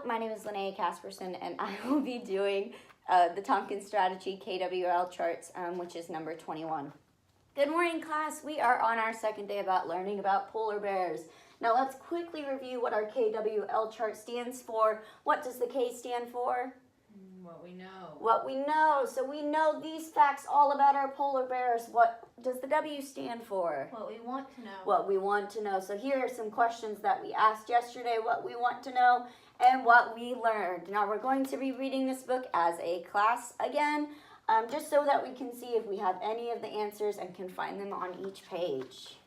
Hello, my name is Linnea Casperson, and I will be doing the Tompkins Strategy KWL charts, which is number 21. Good morning, class. We are on our second day about learning about polar bears. Now let's quickly review what our KWL chart stands for. What does the K stand for? What we know. What we know. So we know these facts all about our polar bears. What does the W stand for? What we want to know. What we want to know. So here are some questions that we asked yesterday, what we want to know and what we learned. Now we're going to be reading this book as a class again, just so that we can see if we have any of the answers and can find them on each page.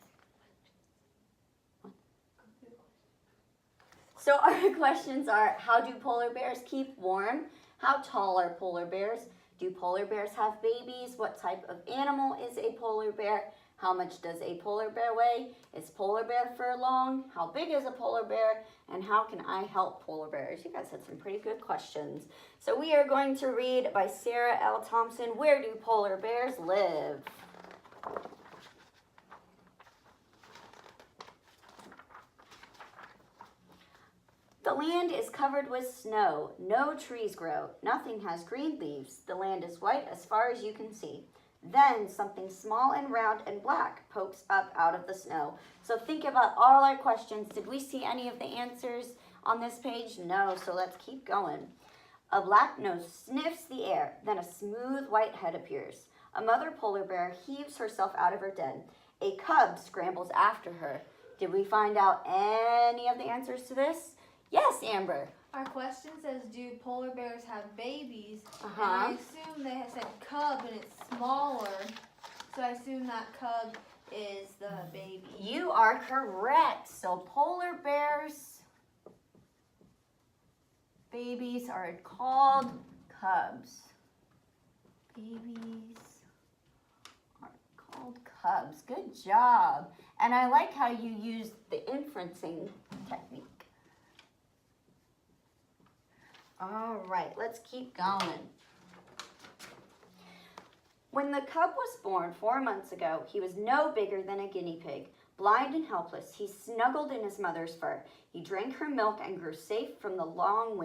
So our questions are, how do polar bears keep warm? How tall are polar bears? Do polar bears have babies? What type of animal is a polar bear? How much does a polar bear weigh? Is polar bear fur long? How big is a polar bear? And how can I help polar bears? You guys had some pretty good questions. So we are going to read by Sarah L. Thompson, Where Do Polar Bears Live? The land is covered with snow. No trees grow. Nothing has green leaves. The land is white as far as you can see. Then something small and round and black pokes up out of the snow. So think about all our questions. Did we see any of the answers on this page? No, so let's keep going. A black nose sniffs the air. Then a smooth white head appears. A mother polar bear heaves herself out of her den. A cub scrambles after her. Did we find out any of the answers to this? Yes, Amber. Our question says, do polar bears have babies? Uh-huh. And I assume they have said cub and it's smaller. So I assume that cub is the baby. You are correct. So polar bears' babies are called cubs. Babies are called cubs. Good job. And I like how you used the inferencing technique. All right, let's keep going. When the cub was born 4 months ago, he was no bigger than a guinea pig. Blind and helpless, he snuggled in his mother's fur. He drank her milk and grew safe from the long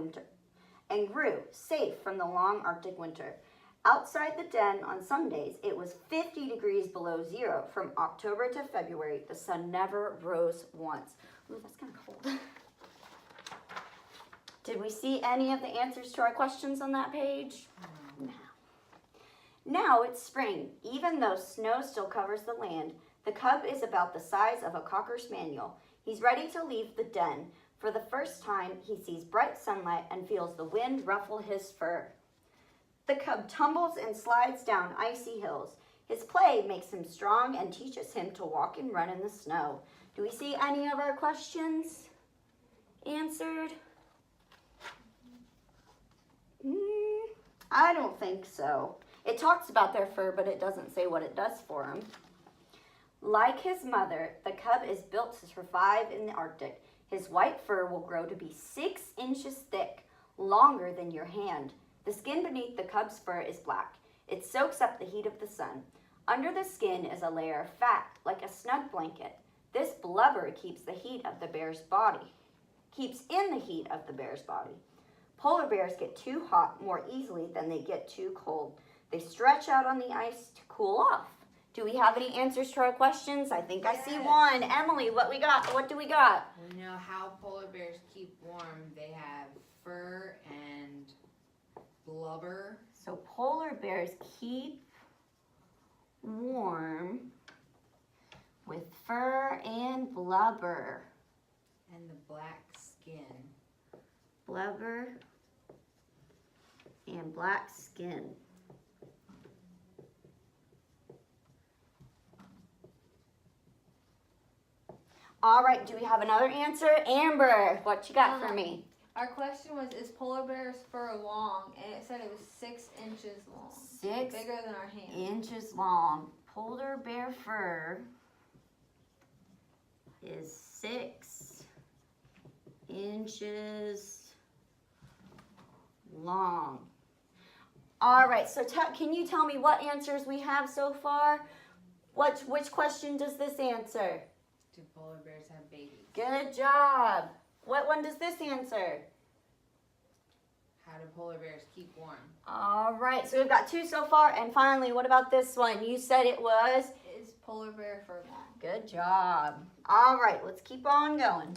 Arctic winter. Outside the den on some days, it was 50 degrees below zero. From October to February, the sun never rose once. Ooh, that's kind of cold. Did we see any of the answers to our questions on that page? No. Now it's spring. Even though snow still covers the land, the cub is about the size of a Cocker Spaniel. He's ready to leave the den. For the first time, he sees bright sunlight and feels the wind ruffle his fur. The cub tumbles and slides down icy hills. His play makes him strong and teaches him to walk and run in the snow. Do we see any of our questions answered? I don't think so. It talks about their fur, but it doesn't say what it does for them. Like his mother, the cub is built to survive in the Arctic. His white fur will grow to be 6 inches thick, longer than your hand. The skin beneath the cub's fur is black. It soaks up the heat of the sun. Under the skin is a layer of fat, like a snug blanket. This blubber keeps in the heat of the bear's body. Polar bears get too hot more easily than they get too cold. They stretch out on the ice to cool off. Do we have any answers to our questions? I think Yes. I see one. Emily, what do we got? We know how polar bears keep warm. They have fur and blubber. So polar bears keep warm with fur and blubber. And the black skin. Blubber and black skin. All right, do we have another answer? Amber, what you got for me? Our question was, is polar bear's fur long? And it said it was 6 inches long. 6 Bigger than our hand. inches long. Polar bear fur is 6 inches long. All right, so can you tell me what answers we have so far? Which question does this answer? Do polar bears have babies? Good job. What one does this answer? do polar bears keep warm? All right, so we've got 2 so far. And finally, what about this one? You said it was? Is polar bear fur long? Good job. All right, let's keep on going.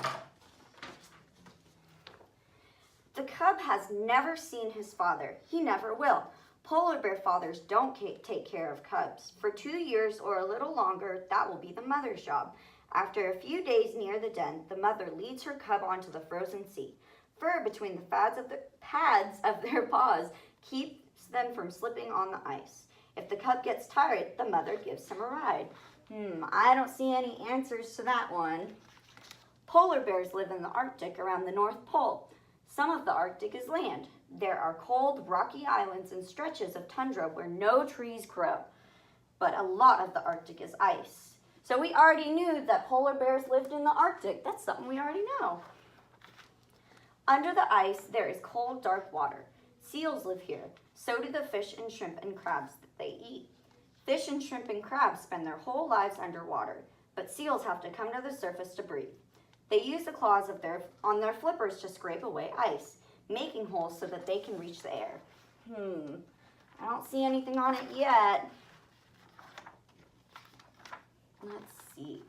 The cub has never seen his father. He never will. Polar bear fathers don't take care of cubs. For 2 years or a little longer, that will be the mother's job. After a few days near the den, the mother leads her cub onto the frozen sea. Fur between the pads of their paws keeps them from slipping on the ice. If the cub gets tired, the mother gives him a ride. I don't see any answers to that one. Polar bears live in the Arctic around the North Pole. Some of the Arctic is land. There are cold, rocky islands and stretches of tundra where no trees grow. But a lot of the Arctic is ice. So we already knew that polar bears lived in the Arctic. That's something we already know. Under the ice, there is cold, dark water. Seals live here. So do the fish and shrimp and crabs that they eat. Fish and shrimp and crabs spend their whole lives underwater, but seals have to come to the surface to breathe. They use the claws on their flippers to scrape away ice, making holes so that they can reach the air. I don't see anything on it yet. Let's see.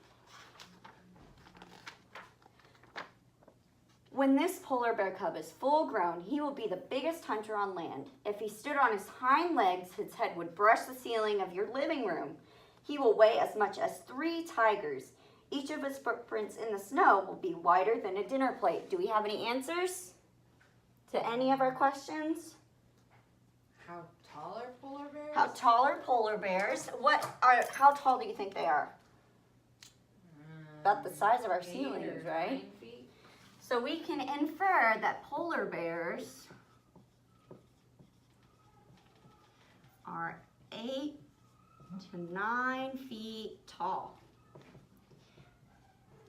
When this polar bear cub is full grown, he will be the biggest hunter on land. If he stood on his hind legs, his head would brush the ceiling of your living room. He will weigh as much as 3 tigers. Each of his footprints in the snow will be wider than a dinner plate. Do we have any answers to any of our questions? How tall are polar bears? How tall are polar bears? How tall do you think they are? About the size of our 8 ceilings, or right? 9 feet. So we can infer that polar bears are 8 to 9 feet tall.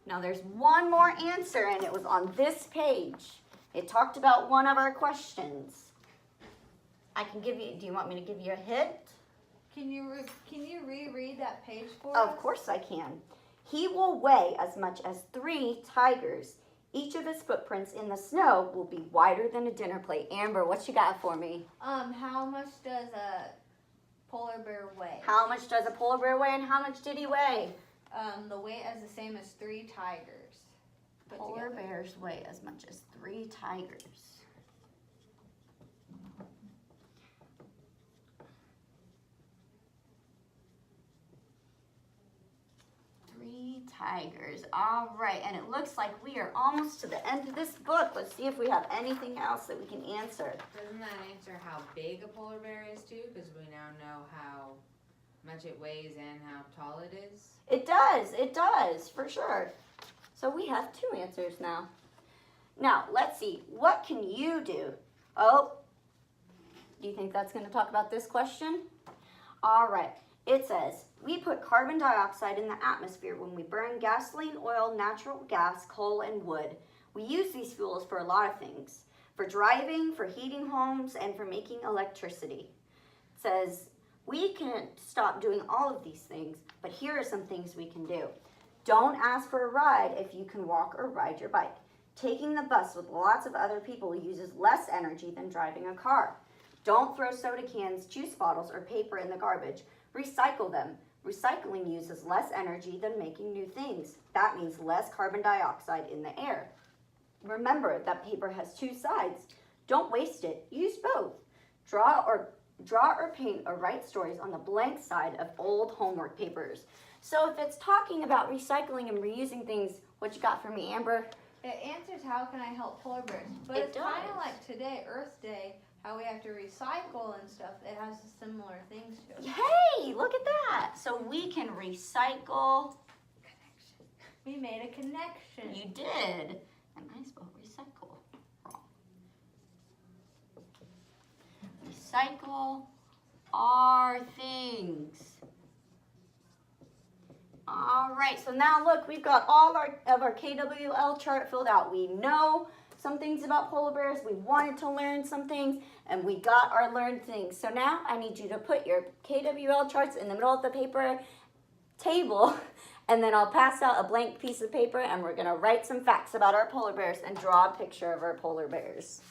Now there's one more answer, and it was on this page. It talked about one of our questions. I can give you, do you want me to give you a hint? Can you reread that page for us? Of course I can. He will weigh as much as 3 tigers. Each of his footprints in the snow will be wider than a dinner plate. Amber, what you got for me? How much does a polar bear weigh? How much does a polar bear weigh, and how much did he weigh? The weight is the same as 3 tigers. Polar bears weigh as much as 3 tigers. 3 tigers. All right, and it looks like we are almost to the end of this book. Let's see if we have anything else that we can answer. Doesn't that answer how big a polar bear is too? Because we now know how much it weighs and how tall it is. It does, for sure. So we have 2 answers now. Now, let's see, what can you do? Oh, do you think that's going to talk about this question? All right, it says, we put carbon dioxide in the atmosphere when we burn gasoline, oil, natural gas, coal, and wood. We use these fuels for a lot of things, for driving, for heating homes, and for making electricity. It says, we can't stop doing all of these things, but here are some things we can do. Don't ask for a ride if you can walk or ride your bike. Taking the bus with lots of other people uses less energy than driving a car. Don't throw soda cans, juice bottles, or paper in the garbage. Recycle them. Recycling uses less energy than making new things. That means less carbon dioxide in the air. Remember that paper has 2 sides. Don't waste it. Use both. Draw or paint or write stories on the blank side of old homework papers. So if it's talking about recycling and reusing things, what you got for me, Amber? It answers how can I help polar bears. But it's kind of like today, Earth Day, how we have to recycle and stuff. It has similar things to it. Hey, look at that. So we can recycle. We made a connection. You did. And I spelled recycle wrong. Recycle our things. All right, so now look, we've got all of our KWL chart filled out. We know some things about polar bears. We wanted to learn some things, and we got our learned things. So now I need you to put your KWL charts in the middle of the paper table, and then I'll pass out a blank piece of paper, and we're going to write some facts about our polar bears and draw a picture of our polar bears.